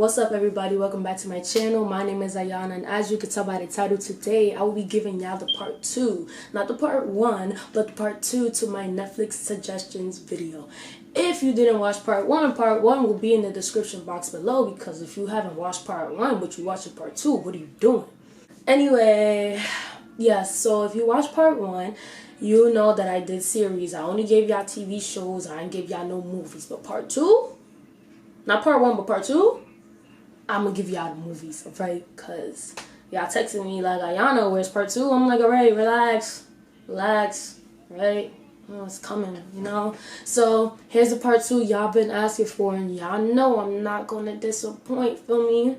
What's up, everybody? Welcome back to my channel. My name is Ayana, and as you can tell by the title, today I will be giving y'all the part 2, not the part 1, but the part 2 to my Netflix suggestions video. If you didn't watch part 1 will be in the description box below, because if you haven't watched part 1 but you watched part 2, what are you doing? Anyway, yes, so if you watched part 1, you know that I did series. I only gave y'all TV shows. I didn't give y'all no movies. But part 2, not part 1, but part 2, I'm gonna give y'all the movies, right? Cause y'all texting me like, Ayana, where's part 2? I'm like, alright, relax, right? Oh, it's coming, you know? So here's the part 2 y'all been asking for, and y'all know I'm not gonna disappoint, feel me?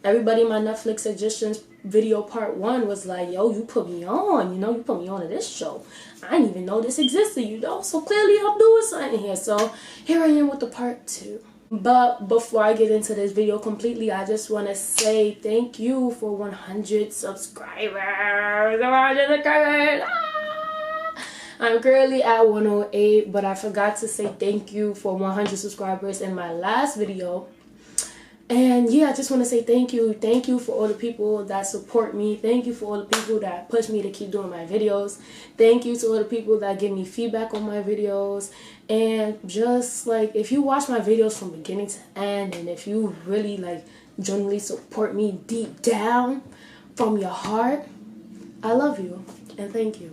Everybody in my Netflix suggestions video part 1 was like, yo, you put me on, you put me on to this show. I didn't even know this existed, so clearly I'm doing something here. So here I am with the part 2. But before I get into this video completely, I just want to say thank you for 100 subscribers. 100 subscribers. I'm currently at 108, but I forgot to say thank you for 100 subscribers in my last video. And yeah, I just want to say thank you. Thank you for all the people that support me. Thank you for all the people that push me to keep doing my videos. Thank you to all the people that give me feedback on my videos. And just like, if you watch my videos from beginning to end, and if you really like genuinely support me deep down from your heart, I love you and thank you.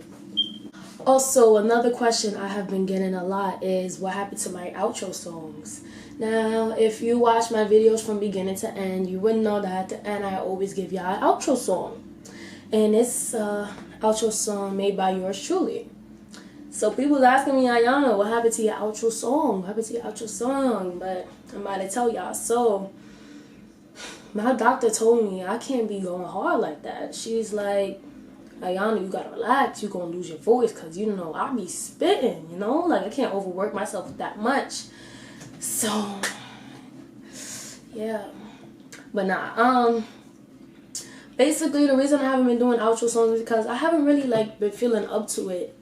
Also, another question I have been getting a lot is what happened to my outro songs. Now, if you watch my videos from beginning to end, you would know that at the end I always give y'all an outro song. And it's outro song made by yours truly. So people asking me, Ayana, what happened to your outro song? What happened to your outro song? But I'm about to tell y'all. So my doctor told me I can't be going hard like that. She's like, Ayana, you gotta relax. You're gonna lose your voice, because I be spitting, like I can't overwork myself that much. So yeah, but nah, basically the reason I haven't been doing outro songs is because I haven't really been feeling up to it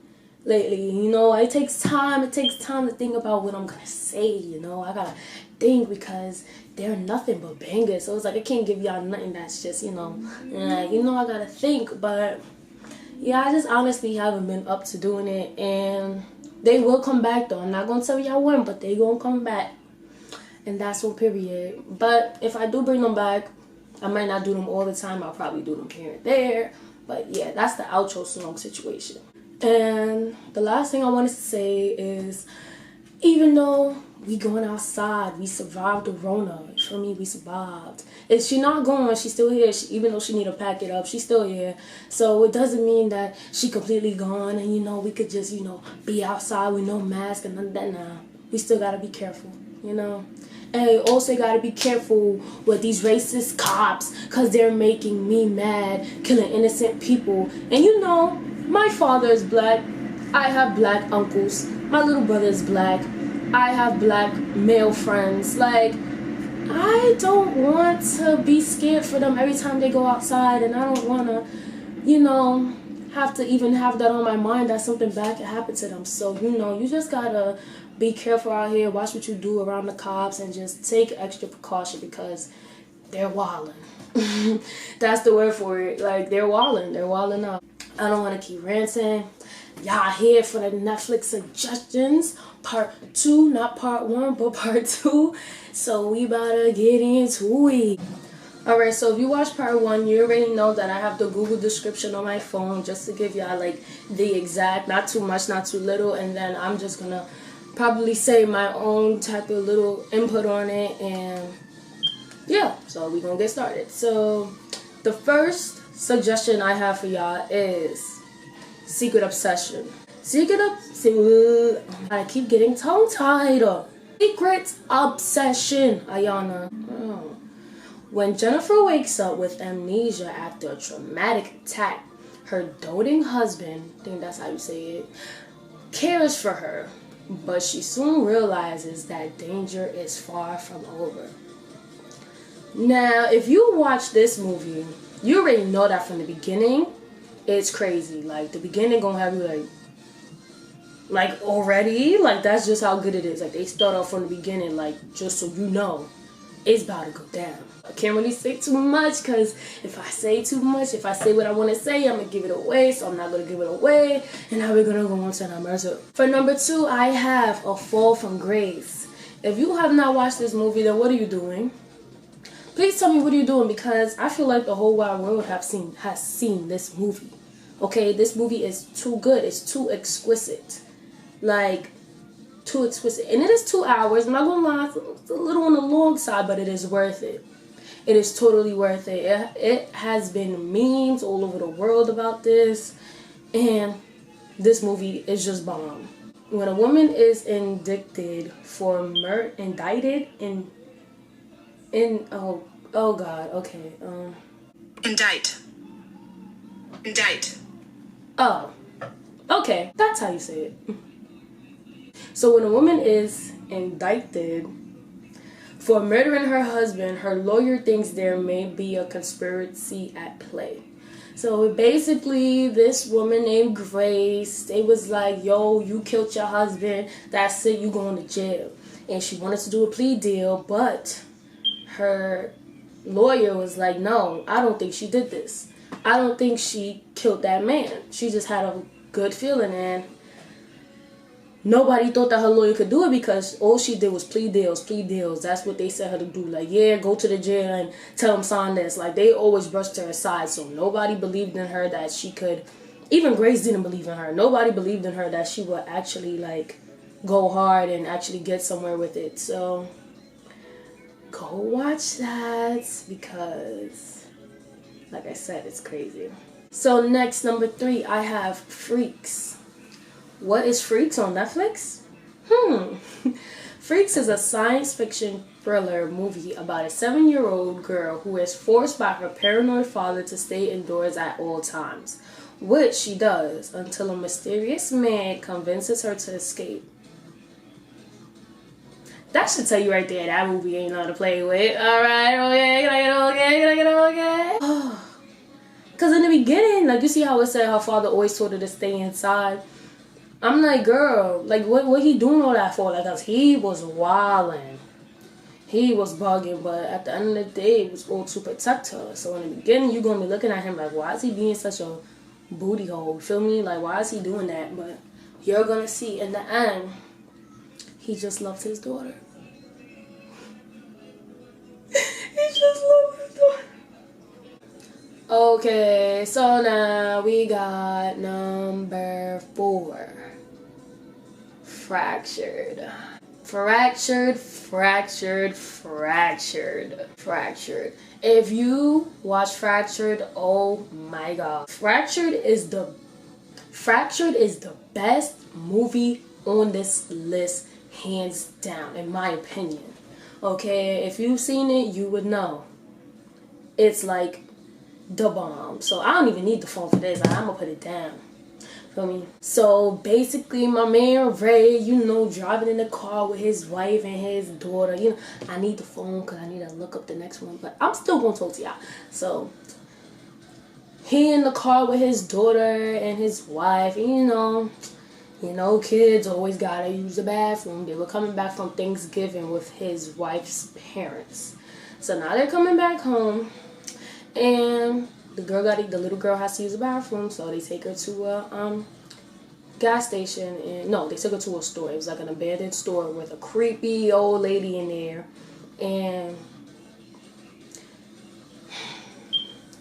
lately. It takes time to think about what I'm gonna say. I gotta think, because they're nothing but bangers, so it's like I can't give y'all nothing that's just I gotta think. But yeah, I just honestly haven't been up to doing it, and they will come back though. I'm not gonna tell y'all when, but they gonna come back, and that's on period. But if I do bring them back, I might not do them all the time. I'll probably do them here and there. But yeah, that's the outro song situation. And the last thing I wanted to say is, even though we going outside, we survived the Rona. You feel me? We survived. If she's not gone, she's still here. Even though she need to pack it up, she's still here. So it doesn't mean that she completely gone, and we could just be outside with no mask and none of that. Nah, we still gotta be careful. And you also gotta be careful with these racist cops, because they're making me mad, killing innocent people. And my father is black. I have black uncles. My little brother is black. I have black male friends. Like, I don't want to be scared for them every time they go outside, and I don't want to, have to even have that on my mind that something bad could happen to them. So, you just gotta be careful out here, watch what you do around the cops, and just take extra precaution, because they're wildin'. That's the word for it. Like, they're wildin' up. I don't want to keep ranting. Y'all here for the Netflix suggestions, part 2, not part 1, but part 2. So we about to get into it. Alright, so if you watch part 1, you already know that I have the Google description on my phone, just to give y'all the exact, not too much, not too little, and then I'm just gonna probably say my own type of little input on it, and yeah, so we gonna get started. So the first suggestion I have for y'all is Secret Obsession. I keep getting tongue-tied. Secret Obsession, Ayana. Oh. When Jennifer wakes up with amnesia after a traumatic attack, her doting husband, I think that's how you say it, cares for her, but she soon realizes that danger is far from over. Now, if you watch this movie, you already know that from the beginning, it's crazy. Like, the beginning gonna have you already, that's just how good it is. Like, they start off from the beginning, just so you know, it's about to go down. I can't really say too much because if I say too much, if I say what I want to say, I'm going to give it away. So I'm not going to give it away. And now we're going to go on to number 2. For number 2, I have A Fall from Grace. If you have not watched this movie, then what are you doing? Please tell me what are you doing, because I feel like the whole wide world has seen this movie. Okay, this movie is too good. It's too exquisite. Like, too exquisite. And it is 2 hours. I'm not going to lie, it's a little on the long side, but it is worth it. It is totally worth it. It has been memes all over the world about this. And this movie is just bomb. When a woman is indicted for indicted in oh god, okay. Indict. Oh. Okay, that's how you say it. So when a woman is indicted for murdering her husband, her lawyer thinks there may be a conspiracy at play. So basically, this woman named Grace, they was like, yo, you killed your husband, that's it, you going to jail. And she wanted to do a plea deal, but her lawyer was like, no, I don't think she did this. I don't think she killed that man. She just had a good feeling, and nobody thought that her lawyer could do it because all she did was plea deals. That's what they said her to do. Like, yeah, go to the jail and tell them sign this. Like, they always brushed her aside. So nobody believed in her that she could. Even Grace didn't believe in her. Nobody believed in her that she would actually, like, go hard and actually get somewhere with it. So go watch that because, like I said, it's crazy. So next, number 3, I have Freaks. What is Freaks on Netflix? Freaks is a science fiction thriller movie about a 7-year-old girl who is forced by her paranoid father to stay indoors at all times, which she does until a mysterious man convinces her to escape. That should tell you right there that movie ain't nothing to play with. Alright, okay, can I get okay? Because in the beginning, like, you see how it said her father always told her to stay inside? I'm like, girl, like, what he doing all that for? Like, cause he was wilding. He was bugging, but at the end of the day, it was all to protect her. So in the beginning, you're going to be looking at him like, why is he being such a booty hole? Feel me? Like, why is he doing that? But you're going to see in the end, he just loves his daughter. He just loves his daughter. Okay, so now we got number 4. Fractured. If you watch Fractured, oh my god. Fractured is the best movie on this list, hands down, in my opinion. Okay, if you've seen it, you would know. It's like the bomb. So I don't even need the phone for this. I'm gonna put it down. Feel me? So basically, my man Ray, driving in the car with his wife and his daughter. I need the phone because I need to look up the next one, but I'm still gonna talk to y'all. So he in the car with his daughter and his wife. Kids always gotta use the bathroom. They were coming back from Thanksgiving with his wife's parents. So now they're coming back home, and the little girl has to use the bathroom, so they take her to a gas station, and no, they took her to a store. It was like an abandoned store with a creepy old lady in there, and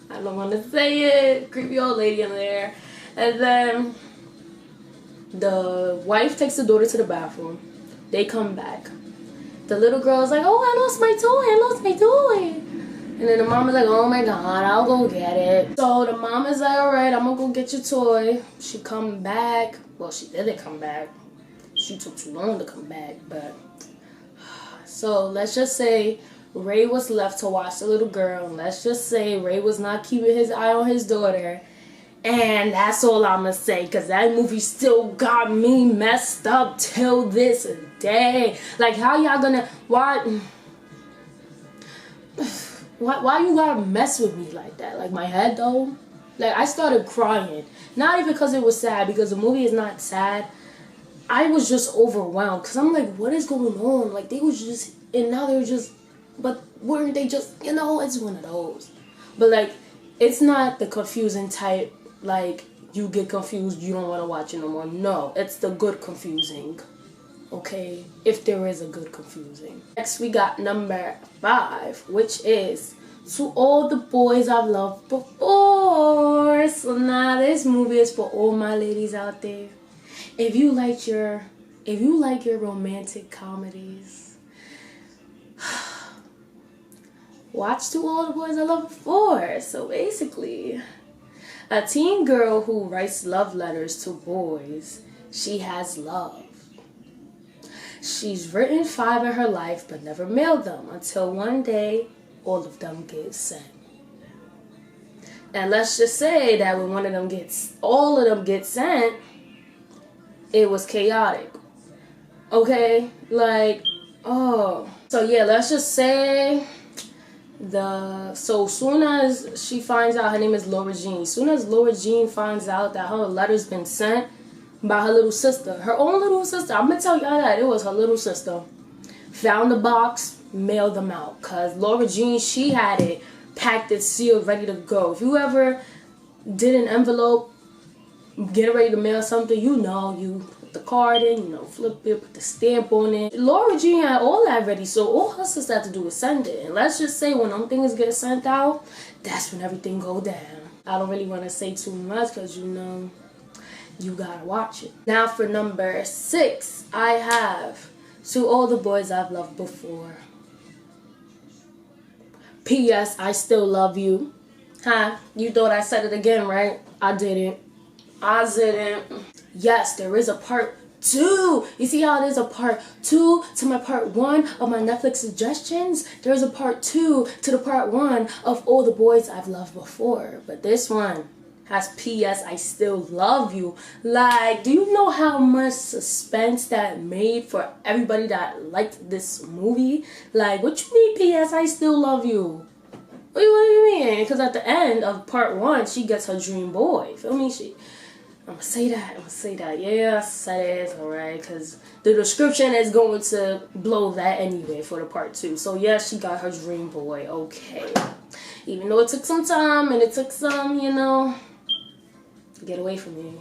I don't want to say it, creepy old lady in there, and then the wife takes the daughter to the bathroom. They come back. The little girl's like, oh, I lost my toy. And then the mom is like, oh my god, I'll go get it. So the mom is like, alright, I'm gonna go get your toy. She come back. Well, she didn't come back. She took too long to come back, but so let's just say Ray was left to watch the little girl. Let's just say Ray was not keeping his eye on his daughter. And that's all I'm gonna say, because that movie still got me messed up till this day. Like, how y'all gonna, why you gotta mess with me like that? Like, my head though, like, I started crying. Not even because it was sad, because the movie is not sad. I was just overwhelmed, because I'm like, what is going on? Like, they was just, and now they're just, but weren't they just, it's one of those. But like, it's not the confusing type, like you get confused, you don't want to watch it no more. No, it's the good confusing. Okay, if there is a good confusing. Next we got number 5, which is To All the Boys I've Loved Before. So now this movie is for all my ladies out there. If you like your romantic comedies, watch To All the Boys I Loved Before. So basically, a teen girl who writes love letters to boys she has loved. She's written 5 in her life but never mailed them until one day all of them get sent. And let's just say that when all of them get sent, it was chaotic. Okay? Like, oh. So yeah, let's just say soon as she finds out, her name is Laura Jean. Soon as Laura Jean finds out that her letter's been sent by her little sister, her own little sister, I'm gonna tell y'all that it was her little sister, found the box, mailed them out. Cause Laura Jean, she had it packed and sealed, ready to go. If you ever did an envelope, getting ready to mail something, you put the card in, flip it, put the stamp on it. Laura Jean had all that ready, so all her sister had to do was send it. And let's just say when them things get sent out, that's when everything go down. I don't really want to say too much because you gotta watch it. Now for number 6, I have To All the Boys I've Loved Before. P.S. I Still Love You. Huh? You thought I said it again, right? I didn't. Yes, there is a part 2. You see how there's a part 2 to my part 1 of my Netflix suggestions? There's a part 2 to the part 1 of All the Boys I've Loved Before. But this one has P.S. I Still Love You. Like, do you know how much suspense that made for everybody that liked this movie? Like, what you mean P.S. I Still Love You? What do you mean? Because at the end of part 1, she gets her dream boy. Feel me? I'm gonna say that. Yeah, I said it, alright. Because the description is going to blow that anyway for the part 2. So yeah, she got her dream boy. Okay. Even though it took some time and it took some, get away from me.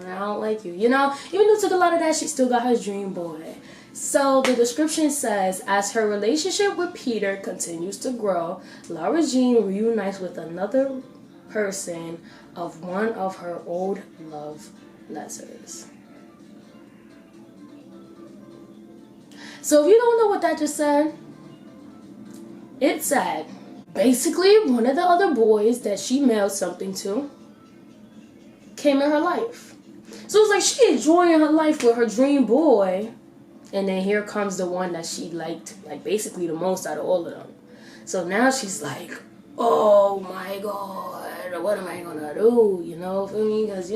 I don't like you. Even though it took a lot of that, she still got her dream boy. So the description says, as her relationship with Peter continues to grow, Laura Jean reunites with another person of one of her old love letters. So if you don't know what that just said, it said, basically one of the other boys that she mailed something to came in her life. So it's like she enjoying her life with her dream boy, and then here comes the one that she liked, like basically the most out of all of them. So now she's like, oh my God, what am I gonna do? Feel me? Because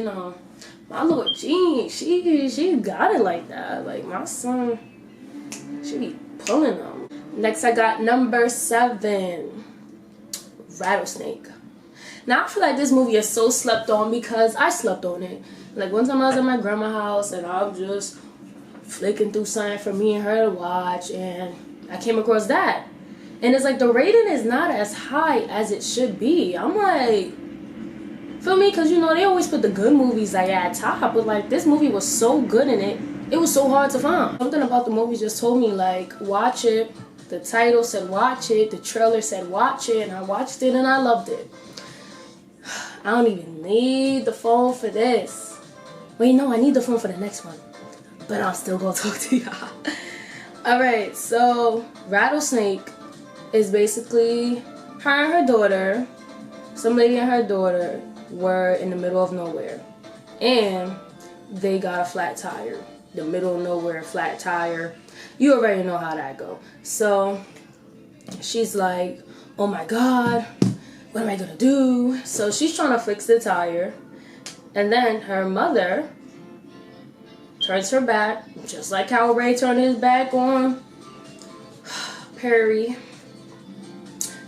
my Lord Jean, she got it like that. Like my son, she be pulling them. Next I got number 7, Rattlesnake. Now I feel like this movie is so slept on because I slept on it. Like one time I was at my grandma's house and I was just flicking through something for me and her to watch, and I came across that. And it's like the rating is not as high as it should be. I'm like, feel me? Because they always put the good movies like at top, but like this movie was so good in it was so hard to find. Something about the movie just told me like, watch it. The title said watch it, the trailer said watch it, and I watched it and I loved it. I don't even need the phone for this. Wait, no, I need the phone for the next one. But I'm still gonna talk to y'all. Alright, so Rattlesnake is basically her and her daughter. Some lady and her daughter were in the middle of nowhere. And they got a flat tire. The middle of nowhere flat tire. You already know how that go. So she's like, oh my God, what am I gonna do? So she's trying to fix the tire. And then her mother turns her back, just like how Ray turned his back on Perry.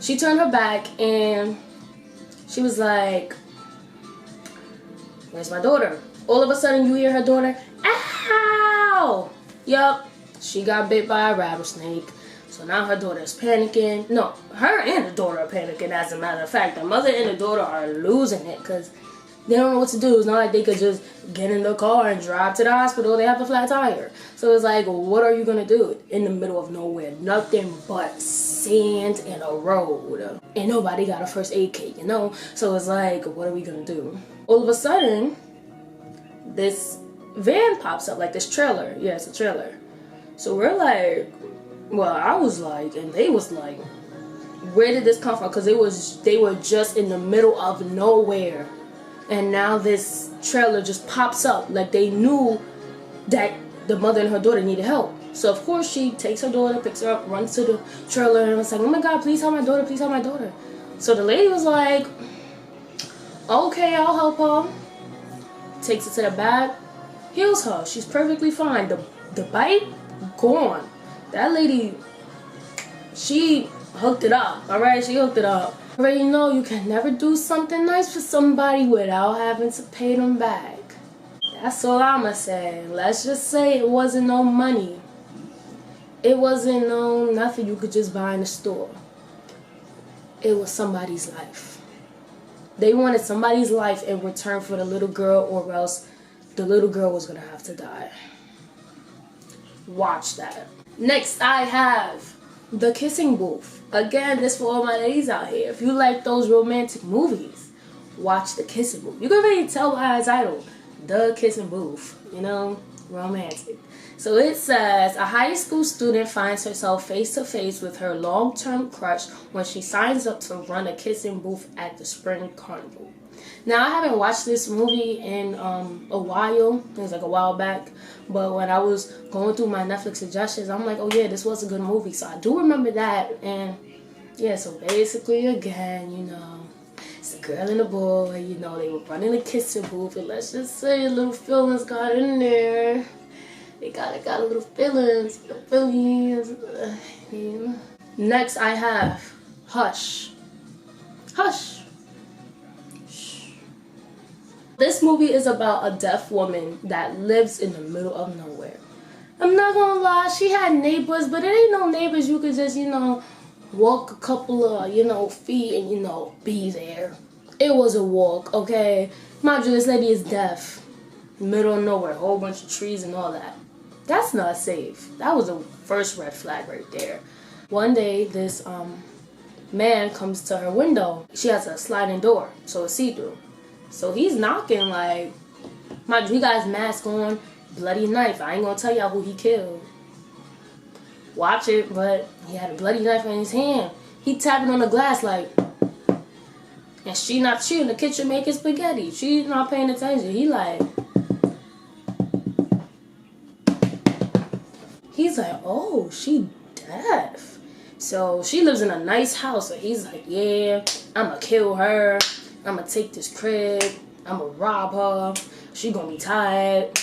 She turned her back and she was like, where's my daughter? All of a sudden you hear her daughter, ow! Yup, she got bit by a rattlesnake. So now her daughter is panicking. No, her and the daughter are panicking, as a matter of fact. The mother and the daughter are losing it because they don't know what to do. It's not like they could just get in the car and drive to the hospital. They have a flat tire. So it's like, what are you going to do in the middle of nowhere? Nothing but sand and a road. And nobody got a first aid kit, you know? So it's like, what are we going to do? All of a sudden, this van pops up, like this trailer. Yeah, it's a trailer. So we're like, well, I was like, and they was like, where did this come from? Because they were just in the middle of nowhere. And now this trailer just pops up. Like they knew that the mother and her daughter needed help. So of course she takes her daughter, picks her up, runs to the trailer, and was like, oh my God, please help my daughter, please help my daughter. So the lady was like, okay, I'll help her. Takes her to the back, heals her. She's perfectly fine. The bite, gone. That lady, she hooked it up, alright? She hooked it up. Already know you can never do something nice for somebody without having to pay them back. That's all I'ma say. Let's just say it wasn't no money. It wasn't no nothing you could just buy in the store. It was somebody's life. They wanted somebody's life in return for the little girl, or else the little girl was gonna have to die. Watch that. Next I have The Kissing Booth. Again, this for all my ladies out here. If you like those romantic movies, watch The Kissing Booth. You can really tell by the title, The Kissing Booth. You know, romantic. So it says, a high school student finds herself face to face with her long-term crush when she signs up to run a kissing booth at the spring carnival. Now, I haven't watched this movie in a while. It was like a while back. But when I was going through my Netflix suggestions, I'm like, oh yeah, this was a good movie. So I do remember that. And yeah, so basically, again, you know, it's a girl and a boy. You know, they were running a kissing booth. And let's just say a little feelings got in there. They got a little feelings. Yeah. Next, I have Hush. Hush. This movie is about a deaf woman that lives in the middle of nowhere. I'm not gonna lie, she had neighbors, but it ain't no neighbors you could just, you know, walk a couple of, you know, feet and, you know, be there. It was a walk, okay? Mind you, this lady is deaf. Middle of nowhere, a whole bunch of trees and all that. That's not safe. That was the first red flag right there. One day, this man comes to her window. She has a sliding door, so it's see-through. So he's knocking like, mind you, he got his mask on, bloody knife. I ain't gonna tell y'all who he killed. Watch it, but he had a bloody knife in his hand. He tapping on the glass like, and she in the kitchen making spaghetti. She's not paying attention. He's like, oh, she deaf. So she lives in a nice house. So he's like, yeah, I'ma kill her. I'ma take this crib. I'ma rob her. She gonna be tired.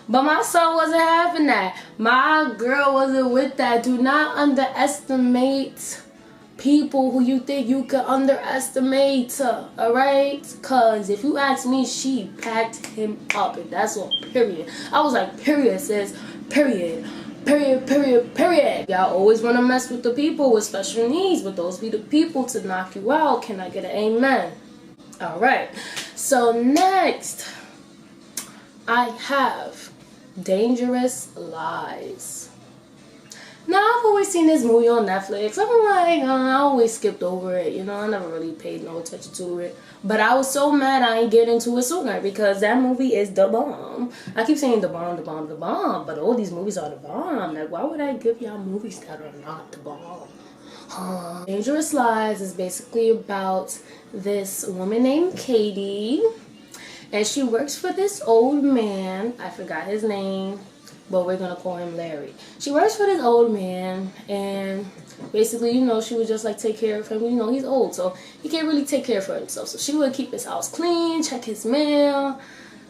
But my son wasn't having that. My girl wasn't with that. Do not underestimate people who you think you can underestimate. Alright? Because if you ask me, she packed him up. And that's on period. I was like, period, sis. Period. Period. Y'all always want to mess with the people with special needs, but those be the people to knock you out. Can I get an amen? Alright. So next, I have Dangerous Lies. Now, I've always seen this movie on Netflix. I'm like, I always skipped over it. You know, I never really paid no attention to it. But I was so mad I ain't get into it sooner because that movie is the bomb. I keep saying the bomb, but all these movies are the bomb. Like, why would I give y'all movies that are not the bomb? Dangerous Lies is basically about this woman named Katie. And she works for this old man. I forgot his name, but we're going to call him Larry. She works for this old man, and basically, you know, she would just like take care of him. You know, he's old, so he can't really take care of himself. So she would keep his house clean, check his mail.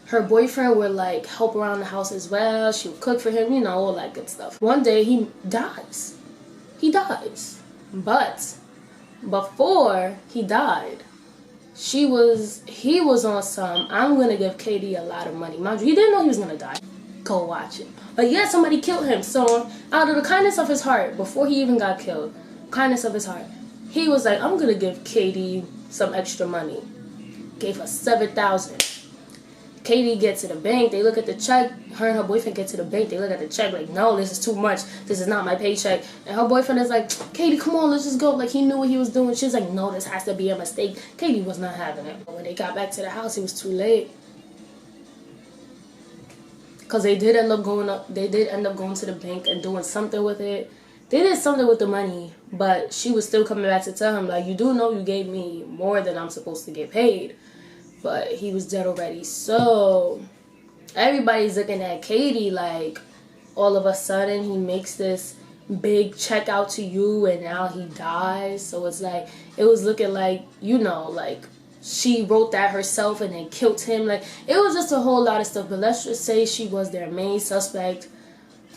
Her boyfriend would like help around the house as well. She would cook for him, you know, all that good stuff. One day he dies. But before he died, he was on some, I'm gonna give Katie a lot of money. Mind you, he didn't know he was gonna die. Go watch it. But yeah, somebody killed him. So out of the kindness of his heart, before he even got killed, kindness of his heart, he was like, I'm gonna give Katie some extra money. Gave her $7,000. Katie gets to the bank, they look at the check, her and her boyfriend get to the bank, they look at the check like, no, this is too much, this is not my paycheck. And her boyfriend is like, Katie, come on, let's just go. Like, he knew what he was doing. She's like, no, this has to be a mistake. Katie was not having it. When they got back to the house, it was too late. Because they did end up going to the bank and doing something with it. They did something with the money, but she was still coming back to tell him, like, you do know you gave me more than I'm supposed to get paid. But he was dead already. So everybody's looking at Katie like, all of a sudden he makes this big check out to you and now he dies. So it's like, it was looking like, you know, like she wrote that herself and then killed him. Like, it was just a whole lot of stuff. But let's just say she was their main suspect.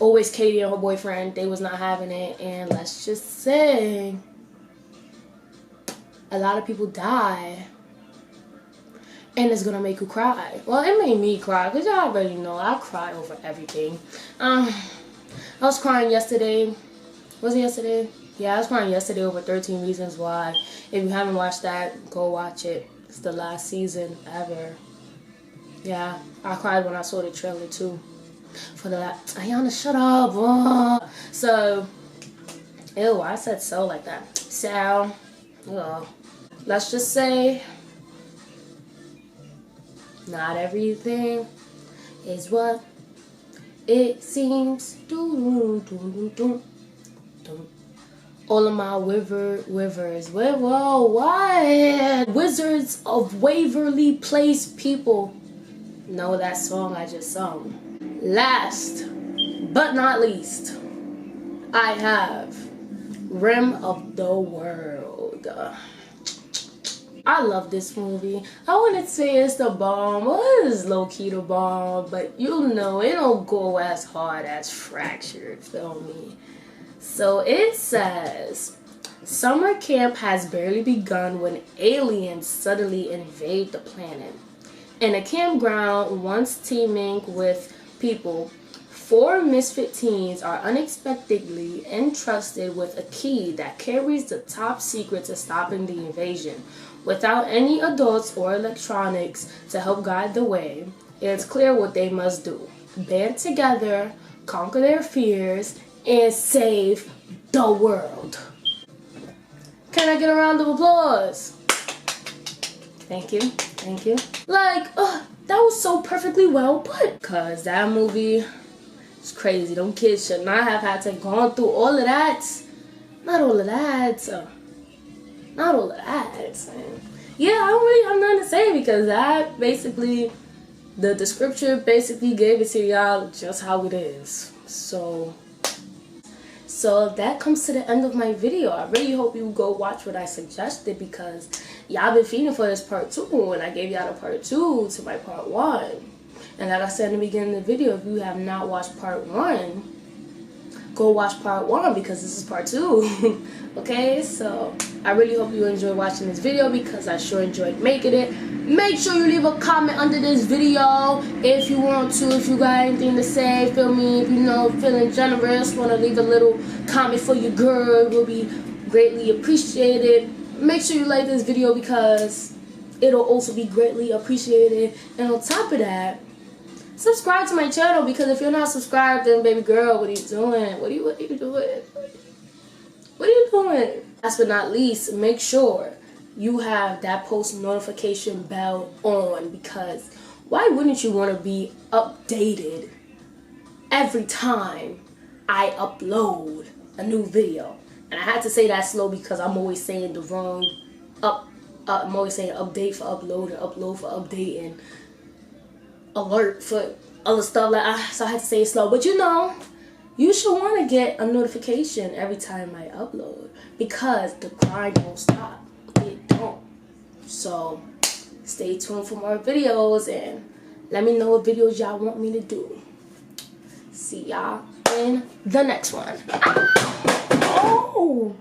Always Katie and her boyfriend, they was not having it. And let's just say a lot of people die. And it's gonna make you cry. Well, it made me cry, because y'all already know I cry over everything. I was crying yesterday. Was it yesterday? Yeah, I was crying yesterday over 13 Reasons Why. If you haven't watched that, go watch it. It's the last season ever. Yeah, I cried when I saw the trailer too. For the last... Ayana, shut up. Oh. So, ew, I said so like that. So, let's just say... not everything is what it seems. All of my wizards. Whoa, what? Wizards of Waverly Place people know that song I just sung. Last but not least, I have Rim of the World. I love this movie. I wouldn't say it's the bomb. Well, it is low-key the bomb, but you know, it don't go as hard as Fractured, feel me? So it says, summer camp has barely begun when aliens suddenly invade the planet. In a campground once teeming with people, 4 misfit teens are unexpectedly entrusted with a key that carries the top secret to stopping the invasion. Without any adults or electronics to help guide the way, it's clear what they must do. Band together, conquer their fears, and save the world. Can I get a round of applause? Thank you, thank you. Like, that was so perfectly well put. Cause that movie is crazy. Them kids should not have had to go through all of that. Not all of that. Not all of that. Yeah, I don't really have nothing to say because that basically, the scripture basically gave it to y'all just how it is. So that comes to the end of my video. I really hope you go watch what I suggested because y'all been feeding for this part 2 and I gave y'all the part 2 to my part 1. And like I said in the beginning of the video, if you have not watched part 1, go watch part 1 because this is part 2. Okay, so I really hope you enjoyed watching this video because I sure enjoyed making it. Make sure you leave a comment under this video if you want to, if you got anything to say, feel me, if you know, feeling generous, want to leave a little comment for your girl, it will be greatly appreciated. Make sure you like this video because it'll also be greatly appreciated. And on top of that, subscribe to my channel because if you're not subscribed, then baby girl, what are you doing? What are you doing? What are you doing? Last but not least, make sure you have that post notification bell on because why wouldn't you want to be updated every time I upload a new video? And I had to say that slow because I'm always saying the wrong I'm always saying update for upload and upload for update and alert for other stuff like that. So I had to say it slow. But you know, you should want to get a notification every time I upload because the grind won't stop. It don't. So stay tuned for more videos and let me know what videos y'all want me to do. See y'all in the next one. Ah! Oh!